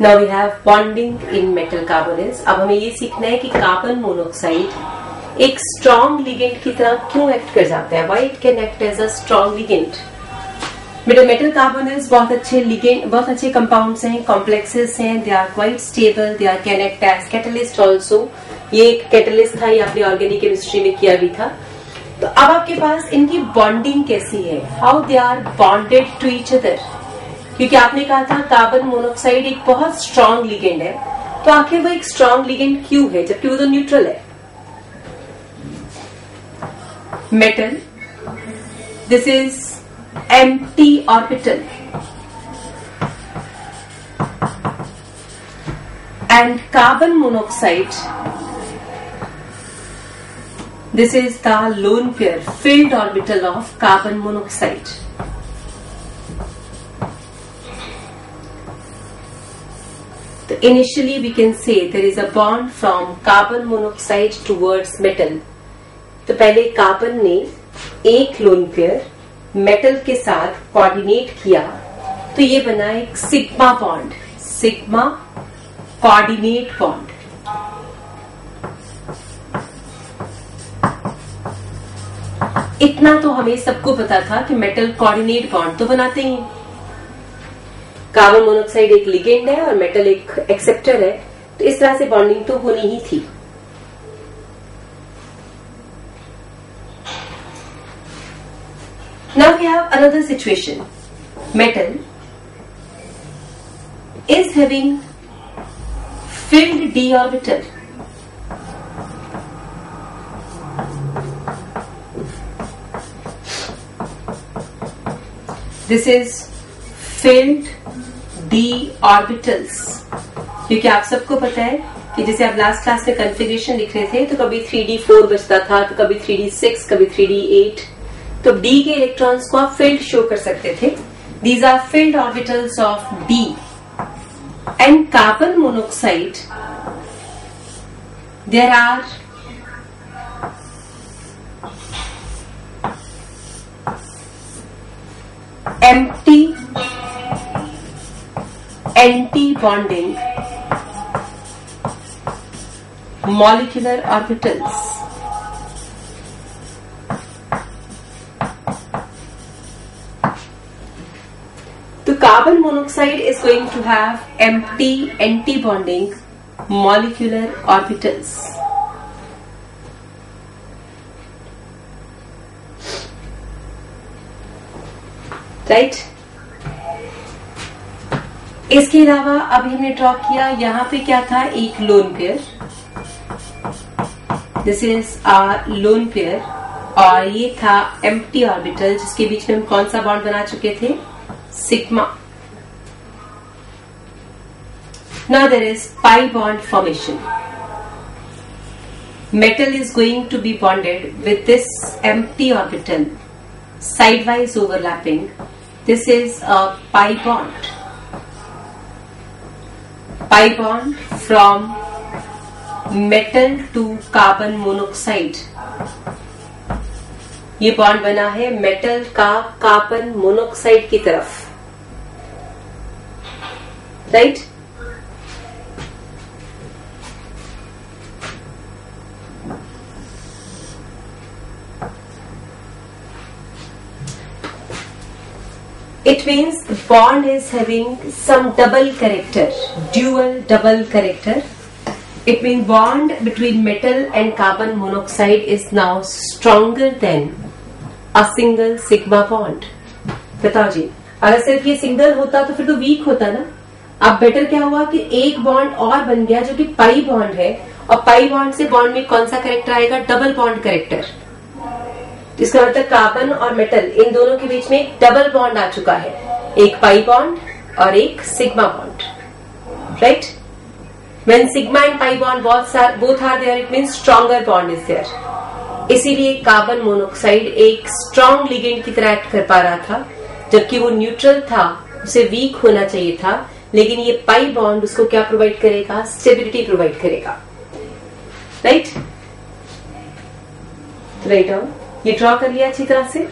Now we have bonding in metal carbonates. अब हमें ये सीखना है कि कार्बन मोनोऑक्साइड एक स्ट्रॉन्ग लिगेंड की तरह क्यों एक्ट कर जाता है, why it can act as a strong ligand. Metal carbonates बहुत अच्छे लिगेंड, बहुत अच्छे कंपाउंड्स हैं, कॉम्प्लेक्सेस हैं, they are quite stable, they are can act as catalyst also. ये एक कैटलिस्ट था, ये आपने ऑर्गेनिक केमिस्ट्री में किया भी था। तो अब आपके पास इनकी बॉन्डिंग कैसी है, how they are bonded to each other. क्योंकि आपने कहा था कार्बन मोनोऑक्साइड एक बहुत स्ट्रॉन्ग लिगेंड है, तो आखिर वो एक स्ट्रॉन्ग लिगेंड क्यों है जबकि वो तो न्यूट्रल है। Metal, this is empty orbital and carbon monoxide, this is the lone pair filled orbital of carbon monoxide. So initially we can say there is a bond from carbon monoxide towards metal. तो पहले carbon ने एक lone pair metal के साथ coordinate किया, तो ये बना एक sigma bond, sigma coordinate bond. इतना तो हमें सबको पता था कि मेटल कोऑर्डिनेट बॉन्ड तो बनाते ही हैं। कार्बन मोनोऑक्साइड एक लिगेंड है और मेटल एक एक्सेप्टर है, तो इस तरह से बॉन्डिंग तो होनी ही थी। Now we have another situation, metal is having filled d orbital. This is filled d orbitals. क्योंकि आप सबको पता है कि जैसे आप लास्ट क्लास में कॉन्फ़िगरेशन लिख रहे थे, तो कभी 3d4 बचता था, तो कभी 3d6, कभी 3d8। तो d के इलेक्ट्रॉन्स को आप filled शो कर सकते थे। These are filled orbitals of d. And carbon monoxide, there are empty anti-bonding molecular orbitals. So carbon monoxide is going to have empty anti-bonding molecular orbitals. Right? इसके अलावा अभी हमने ड्रॉ किया, यहां पे क्या था, एक lone pair, this is our lone pair, और ये था एम्प्टी ऑर्बिटल जिसके बीच में हम कौन सा बॉन्ड बना चुके थे, sigma. Now there is pi bond formation. Metal is going to be bonded with this empty orbital, sidewise overlapping. This is a pi bond. Pi bond from metal to carbon monoxide. ये bond बना है metal का carbon monoxide की तरफ, right. It means bond is having some double character, dual double character. It means bond between metal and carbon monoxide is now stronger than a single sigma bond. बताओ जी, अगर सिर्फ ये single होता तो फिर तो वीक होता ना। अब बेटर क्या हुआ कि एक बॉन्ड और बन गया जो कि पाई बॉन्ड है, और पाई बॉन्ड से बॉन्ड में कौन सा कैरेक्टर आएगा, डबल बॉन्ड कैरेक्टर। इसका मतलब कार्बन और मेटल इन दोनों के बीच में एक डबल बॉन्ड आ चुका है, एक पाई बॉन्ड और एक sigma bond, right. When sigma and pi bond both are there, it means stronger bond is there. इसीलिए कार्बन मोनोऑक्साइड एक स्ट्रॉन्ग लिगेंड की तरह एक्ट कर पा रहा था, जबकि वो न्यूट्रल था, उसे वीक होना चाहिए था, लेकिन ये पाई बॉन्ड उसको क्या प्रोवाइड करेगा, स्टेबिलिटी प्रोवाइड करेगा, राइट। राइट डाउन, ये ड्रॉ कर लिया अच्छी तरह से।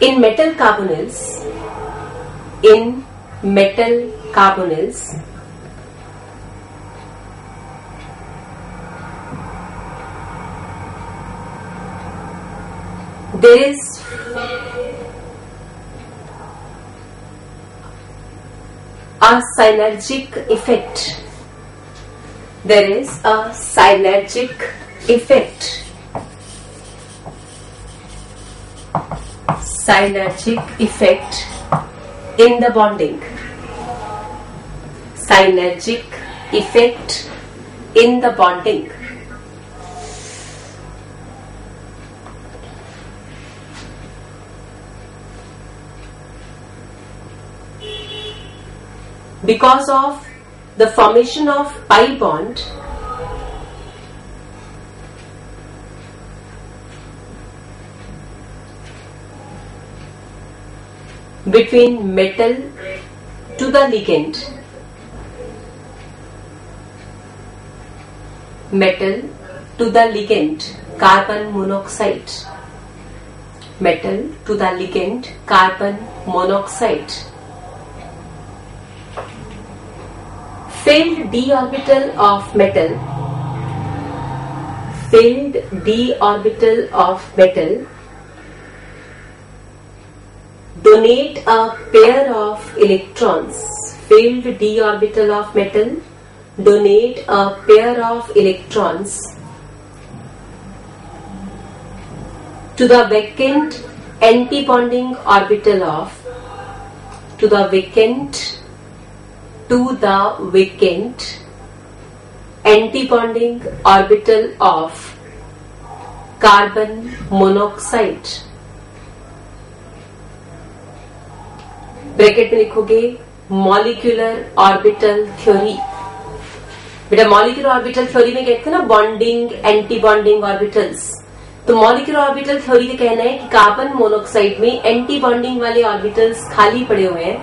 In metal carbonyls, there is a synergic effect. There is a synergic effect. Synergic effect in the bonding. Synergic effect in the bonding. Because of the formation of pi bond, between metal to the ligand, carbon monoxide, metal to the ligand, carbon monoxide. Filled d orbital of metal, donate a pair of electrons. Filled d orbital of metal donate a pair of electrons to the vacant antibonding orbital of antibonding orbital of carbon monoxide. Bracket में लिखोगे molecular orbital theory. बेटा molecular orbital theory में कहते हैं ना bonding anti bonding orbitals. तो molecular orbital theory का कहना है कि कार्बन मोनोक्साइड में एंटी बॉन्डिंग वाले ऑर्बिटल्स खाली पड़े हुए हैं.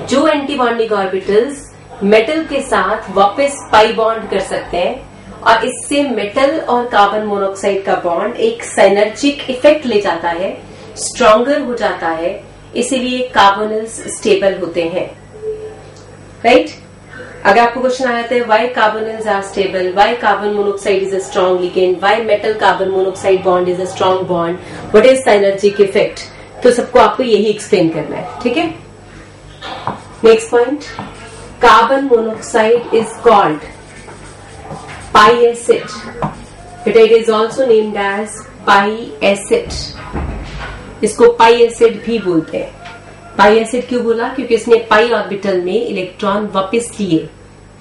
जो एंटी बॉन्डिंग ऑर्बिटल्स मेटल के साथ वापस पाई बॉन्ड कर सकते हैं और इससे मेटल और कार्बन मोनोक्साइड का बॉन्ड एक साइनर्जिक इफेक्ट ले जाता है, स्ट्रॉन्गर हो जाता है. इसीलिए कार्बोनिल्स स्टेबल होते हैं. राइट. अगर आपको क्वेश्चन आया था why carbonyls are stable, why carbon monoxide is a strong ligand, why metal carbon monoxide bond is a strong bond, what is synergic effect, तो सबको आपको यही एक्सप्लेन करना है. ठीक है. Next point, carbon monoxide is called pi acid. It is also named as pi acid. इसको pi acid भी बोलते हैं. पाई एसिड क्यों बोला? क्योंकि इसने पाई ऑर्बिटल में इलेक्ट्रॉन वापस लिए.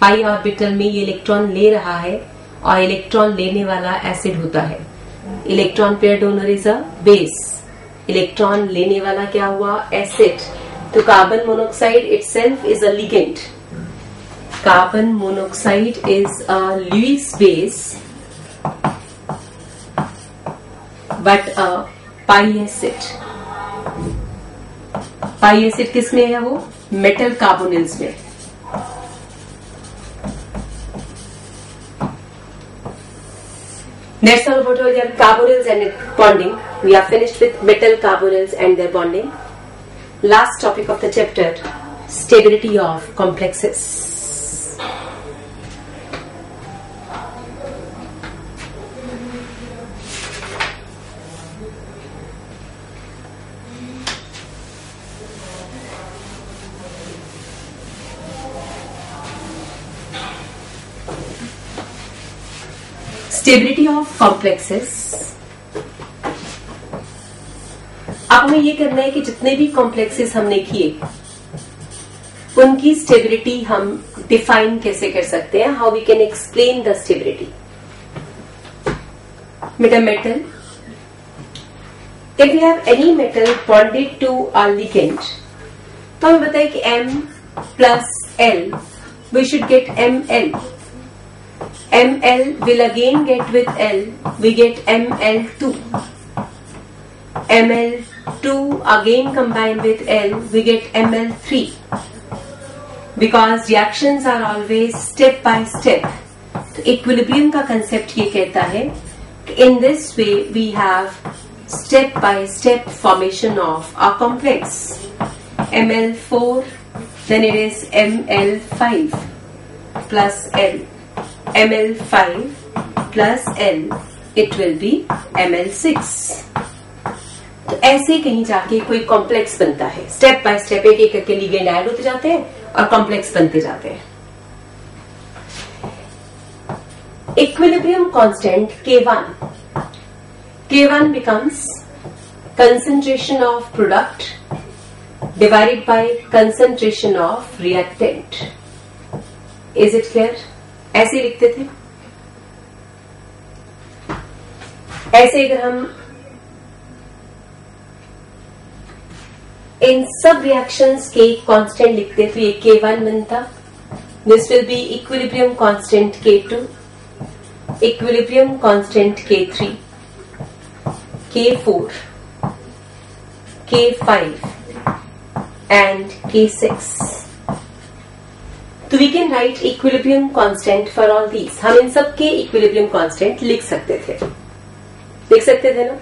पाई ऑर्बिटल में ये इलेक्ट्रॉन ले रहा है और इलेक्ट्रॉन लेने वाला एसिड होता है. Electron pair donor is a base. Electron लेने वाला क्या हुआ? एसिड. तो carbon monoxide itself is a ligand. Carbon monoxide is a Lewis base but a pi acid. Pi acid किस में है? वो मेटल कार्बोनिल्स में. That's all about your carbonyls and bonding. We are finished with metal carbonyls and their bonding. Last topic of the chapter, stability of complexes. Stability of complexes. अब हमें ये करना है कि जितने भी कॉम्प्लेक्सेस हमने किए उनकी स्टेबिलिटी हम डिफाइन कैसे कर सकते हैं. How we can explain the stability. बेटा metal, if you have any metal bonded to a ligand, तो हमें बताए कि M plus L, we should get ML. ML will again get with L, we get ML2. ML2 again combined with L, we get ML3. Because reactions are always step by step. तो equilibrium का concept ये कहता है कि in this way we have step by step formation of a complex. Ml4, then it is Ml5 plus L. Ml5 plus L, it will be Ml6. तो ऐसे कहीं जाके कोई कॉम्प्लेक्स बनता है, स्टेप बाय स्टेप एक एक करके लिगेंड ऐड होते जाते हैं और कॉम्प्लेक्स बनते जाते हैं. Equilibrium constant K1 becomes concentration of product divided by concentration of reactant. Is it clear? ऐसे लिखते थे. ऐसे अगर हम इन सब रिएक्शंस के कांस्टेंट लिखते तो ये K1 बनता. This will be equilibrium constant K2, equilibrium constant K3, K4, K5 and K6. तो we can write equilibrium constant for all these. हम इन सब के equilibrium constant लिख सकते थे. लिख सकते थे ना?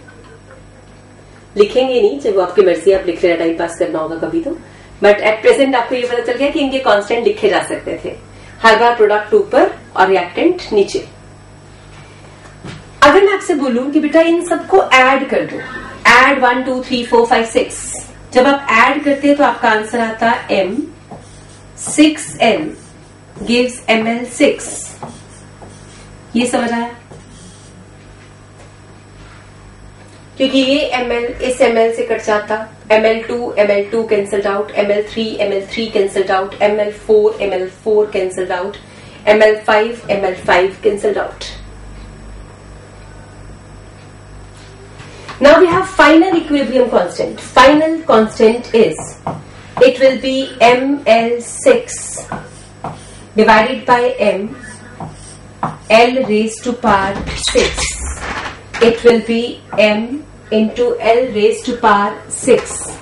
लिखेंगे नहीं, जब आपकी मर्जी, आप लिख लेना, टाइम पास करना होगा कभी तो. बट एट प्रेजेंट आपको ये पता चल गया कि इनके कांस्टेंट लिखे जा सकते थे. हर बार प्रोडक्ट ऊपर और रिएक्टेंट नीचे. अगर मैं आपसे बोलूं कि बेटा इन सबको ऐड कर दो, ऐड 1 2 3 4 5 6, जब आप ऐड करते हैं तो आपका आंसर आता है M6L gives Ml6. ये समझ आया? क्योंकि ये Ml इस Ml से कट जाता, Ml2 cancelled out, Ml3 cancelled out, Ml4 cancelled out, Ml5 cancelled out. Now we have final equilibrium constant. Final constant is, it will be Ml6 divided by M, L raised to power 6. It will be M into L raised to power 6.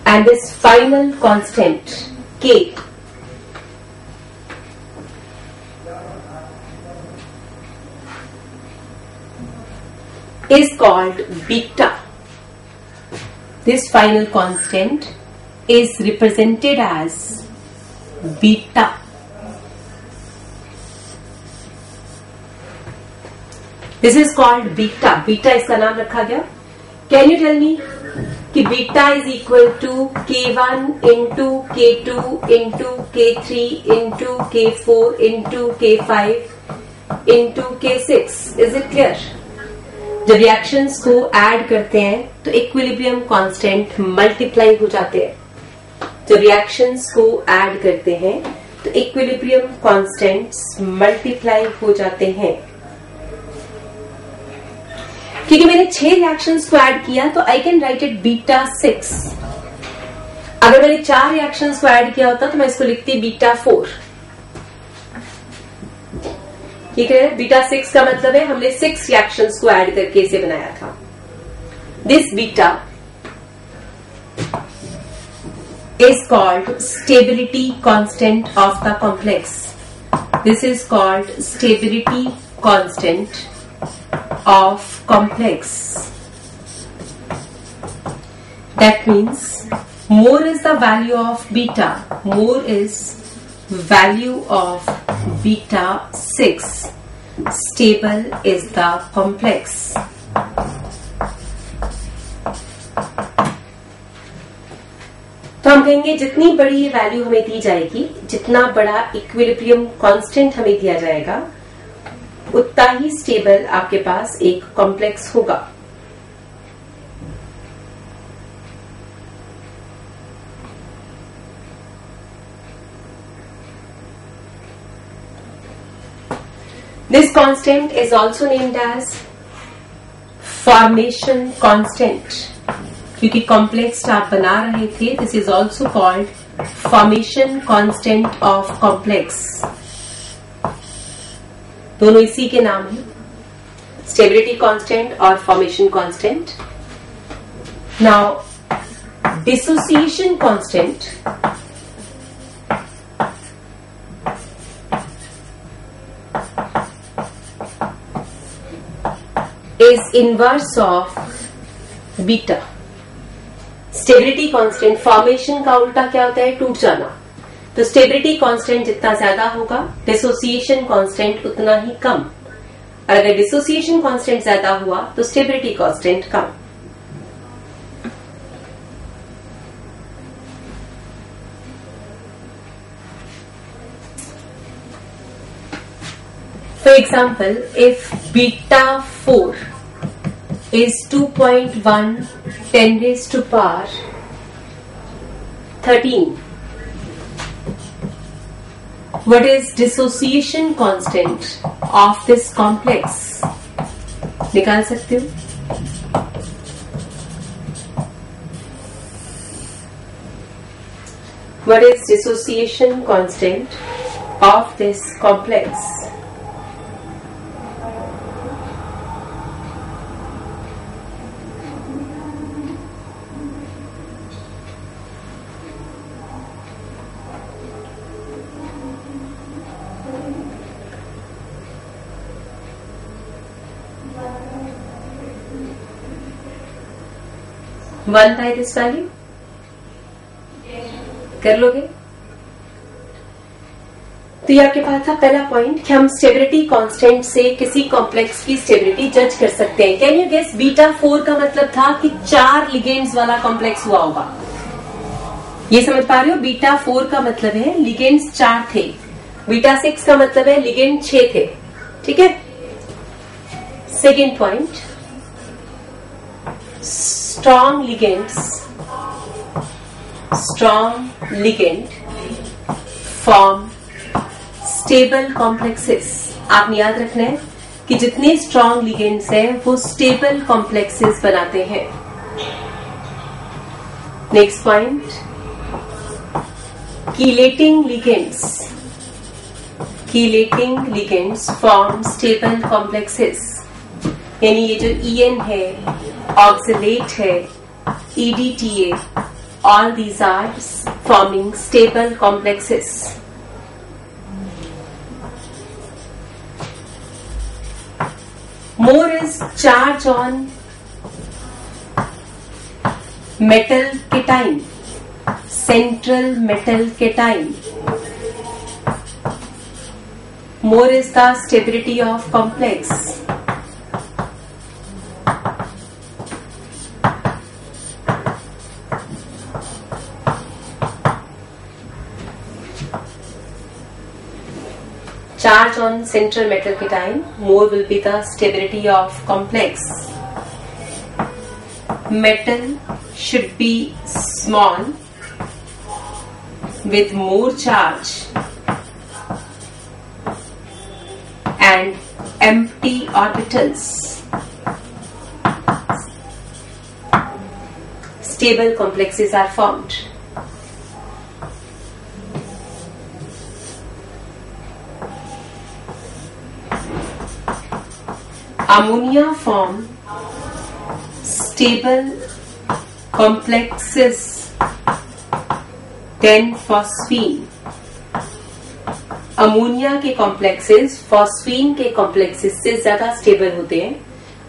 And this final constant K is called beta. This final constant is represented as beta. This is called beta. Beta इसका नाम रखा गया. Can you tell me कि beta is equal to K1 into K2 into K3 into K4 into K5 into K6. Is it clear? जब reactions को add करते हैं तो इक्विलिब्रियम कांस्टेंट मल्टीप्लाई हो जाते हैं. जब रिएक्शंस को ऐड करते हैं तो इक्विलिब्रियम कांस्टेंट्स मल्टीप्लाई हो जाते हैं. क्योंकि मैंने 6 रिएक्शंस को ऐड किया तो I can write it beta 6. अगर मैंने 4 रिएक्शंस को ऐड किया होता तो मैं इसको लिखती बीटा 4. ठीक है. बीटा 6 का मतलब है हमने 6 रिएक्शंस को ऐड करके इसे बनाया था. This beta is called stability constant of the complex. This is called stability constant of complex. That means more is the value of beta, more is value of beta 6, stable is the complex. तो हम कहेंगे जितनी बड़ी ये value हमें दी जाएगी, जितना बड़ा इक्विलिब्रियम कांस्टेंट हमें दिया जाएगा, उतना ही स्टेबल आपके पास एक कॉम्प्लेक्स होगा. This constant is also named as formation constant. क्योंकि कॉम्प्लेक्स आप बना रहे थे, this is also called formation constant of complex. दोनों इसी के नाम है, स्टेबिलिटी कांस्टेंट और formation constant. Now dissociation constant is inverse of beta. Stability constant, formation का उल्टा क्या होता है? टूट जाना। तो स्टेबिलिटी कांस्टेंट जितना ज्यादा होगा, डिसोसिएशन कांस्टेंट उतना ही कम। और अगर डिसोसिएशन कांस्टेंट ज्यादा हुआ तो stability constant come. For example, if beta 4 is 2.1 10 raised to power 13, what is dissociation constant of this complex? निकाल सकते हो? What is dissociation constant of this complex? One by this value कर लोगे? तो ये आपके पास था पहला पॉइंट कि हम स्टेबिलिटी कांस्टेंट से किसी कॉम्प्लेक्स की स्टेबिलिटी जज कर सकते हैं। Can you guess? बीटा 4 का मतलब था कि 4 लिगेंड्स वाला कॉम्प्लेक्स हुआ होगा। ये समझ पा रहे हो? बीटा 4 का मतलब है लिगेंड्स 4 थे। बीटा 6 का मतलब है लिगेंड 6 थे। ठीक है। Second point, strong ligand form stable complexes। आपने याद रखना है कि जितने strong ligands हैं वो stable complexes बनाते हैं। Next point, chelating ligands form stable complexes। यानी ये जो EN है, ऑक्सिलेट है, EDTA, all these are forming stable complexes. More is charge on metal cation, central metal cation. More is the stability of complex. Charge on central metal cation, more will be the stability of complex. Metal should be small with more charge and empty orbitals. Stable complexes are formed. Ammonia form stable complexes 10-phosphine। Ammonia के complexes phosphine के complexes से ज्यादा stable होते हैं।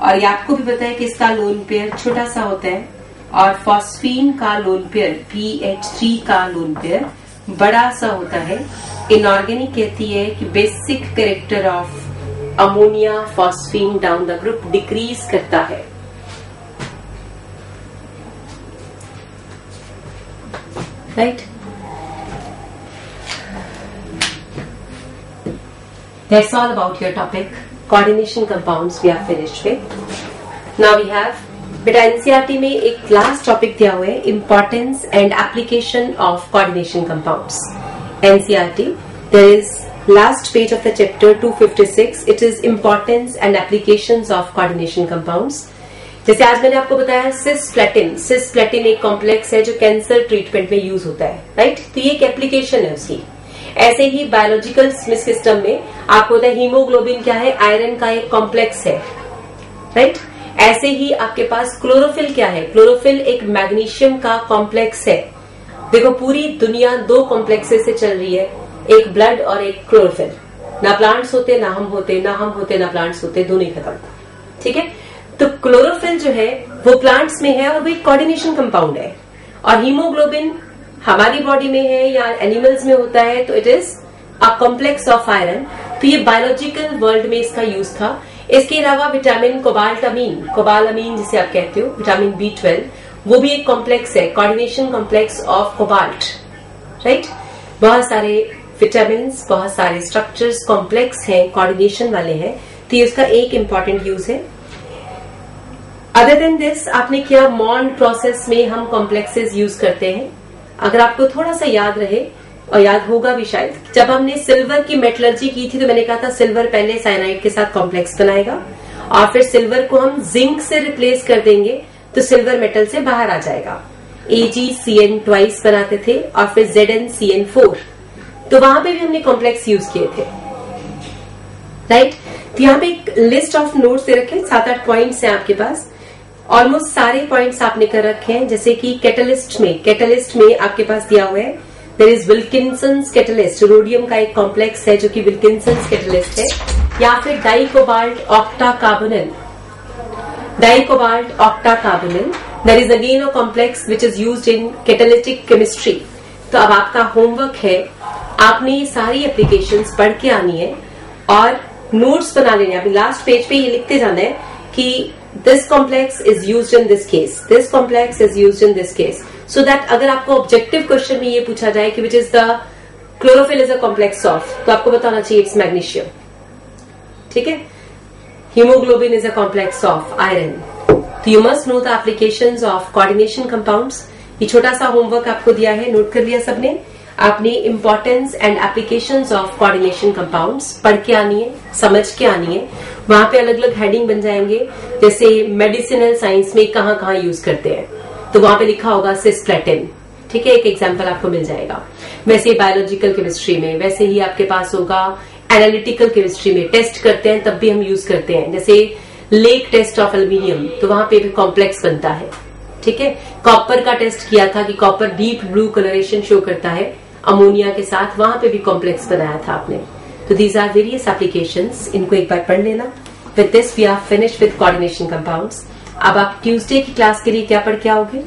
और ये आपको भी पता है कि इसका लोन पेयर छोटा सा होता है और फॉस्फीन का लोन पेयर PH3 का लोन पेयर बड़ा सा होता है। इनऑर्गेनिक कहती है कि basic character of ammonia phosphine down the group decrease करता है। Right, that's all about your topic coordination compounds we are finished with. Now we have, बेटा एनसीईआरटी में एक लास्ट टॉपिक दिया हुआ है, importance and application of coordination compounds. NCERT, there is last page of the chapter 256, it is importance and applications of coordination compounds। जैसे आज मैंने आपको बताया सिस्प्लेटिन एक कॉम्प्लेक्स है जो कैंसर ट्रीटमेंट में यूज होता है। राइट, तो ये एक एप्लीकेशन है उसकी। ऐसे ही बायोलॉजिकल सिस्टम में आपको पता है हीमोग्लोबिन क्या है? आयरन का एक कॉम्प्लेक्स है। राइट, ऐसे ही आपके पास क्लोरोफिल क्या है? क्लोरोफिल एक मैग्नीशियम का कॉम्प्लेक्स है। देखो पूरी दुनिया 2 कॉम्प्लेक्सेस से चल रही है, एक ब्लड और एक क्लोरोफिल। ना प्लांट्स होते, ना हम होते, ना हम होते, ना प्लांट्स होते, दोनों ही खत्म। ठीक है, तो क्लोरोफिल जो है वो प्लांट्स में है और वो एक कोऑर्डिनेशन कंपाउंड है, और हीमोग्लोबिन हमारी बॉडी में है या एनिमल्स में होता है तो it is a complex of iron. तो ये बायोलॉजिकल वर्ल्ड में इसका यूज था। इसके अलावा विटामिन कोबालामीन जिसे आप कहते हो, विटामिन B12, वो भी एक कॉम्प्लेक्स है, coordination complex of cobalt, right. बहुत सारे विटामिन, बहुत सारे स्ट्रक्चर्स कॉम्प्लेक्स हैं, कोऑर्डिनेशन वाले हैं, तो ये उसका एक इंपॉर्टेंट यूज है। अदर देन दिस, आपने किया मॉन्ड प्रोसेस में हम कॉम्प्लेक्सेस यूज करते हैं। अगर आपको थोड़ा सा याद रहे, और याद होगा भी शायद, जब हमने सिल्वर की मेटलर्जी की थी तो मैंने कहा था सिल्वर पहले साइनाइड के साथ कॉम्प्लेक्स बनाएगा और फिर सिल्वर को हम जिंक से रिप्लेस कर देंगे तो सिल्वर मेटल से बाहर आ जाएगा। AgCN ट्वाइस बनाते थे और फिर ZnCN4, तो वहां पे भी हमने कॉम्प्लेक्स यूज किए थे, राइट। तो यहाँ पे एक लिस्ट ऑफ नोट्स दे रखे, 7-8 पॉइंट्स हैं आपके पास। ऑलमोस्ट सारे पॉइंट्स आपने कर रखे हैं, जैसे कि कैटलिस्ट में आपके पास दिया हुआ है देयर इज विल्किंसन्स कैटलिस्ट, रोडियम का एक कॉम्प्लेक्स है जो कि विल्किंसन्स कैटलिस्ट है, या फिर dicobalt octacarbonyl, there is again a complex which is used in catalytic chemistry. तो अब आपका होमवर्क है, आपने ये सारी एप्लीकेशंस पढ़ के आनी है और नोट्स बना लेने। अभी लास्ट पेज पे ये लिखते जाना है कि this complex is used in this case, this complex is used in this case, so that अगर आपको ऑब्जेक्टिव क्वेश्चन में ये पूछा जाए कि which is the chlorophyll is a complex of, तो आपको बताना चाहिए इट्स मैग्नीशियम, ठीक है। Haemoglobin is a complex of iron. तो you must know the applications of coordination compounds. ये छोटा सा होमवर्क आपको दिया है, नोट कर लिया सबने। आपने importance and applications of coordination compounds पढ़ के आनी है, समझ के आनी है। वहां पे अलग अलग हेडिंग बन जाएंगे, जैसे मेडिसिनल साइंस में कहाँ यूज करते हैं, तो वहां पे लिखा होगा सिस्प्लेटिन, ठीक है, एक एग्जाम्पल आपको मिल जाएगा। वैसे बायोलॉजिकल केमिस्ट्री में वैसे ही आपके पास होगा, एनालिटिकल केमिस्ट्री में टेस्ट करते हैं तब भी हम यूज करते हैं, जैसे लेक टेस्ट ऑफ एल्यूमिनियम, तो वहां पे भी कॉम्प्लेक्स बनता है, ठीक है। कॉपर का टेस्ट किया था कि copper deep blue colouration show करता है अमोनिया के साथ, वहां पे भी कॉम्प्लेक्स बनाया था आपने। तो दीज आर वेरियस एप्लीकेशंस, इनको एक बार पढ़ लेना। With this we are finished with coordination compounds. अब आप ट्यूसडे की क्लास के लिए क्या पढ़ के आओगे?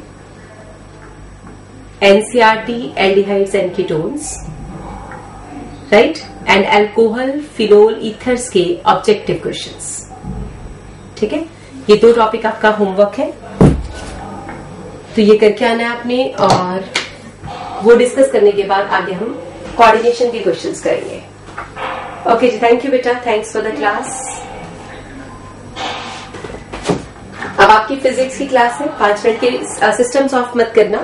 NCERT, aldehydes and ketones, right, and alcohol phenol ethers के ऑब्जेक्टिव क्वेश्चंस, ठीक है। ये 2 टॉपिक आपका होमवर्क है, तो ये करके आना है आपने, और वो डिस्कस करने के बाद आगे हम कोऑर्डिनेशन के क्वेश्चंस करेंगे। ओके जी, थैंक यू बेटा, थैंक्स फॉर द क्लास। अब आपकी फिजिक्स की क्लास है, 5 मिनट के सिस्टम्स ऑफ मत करना।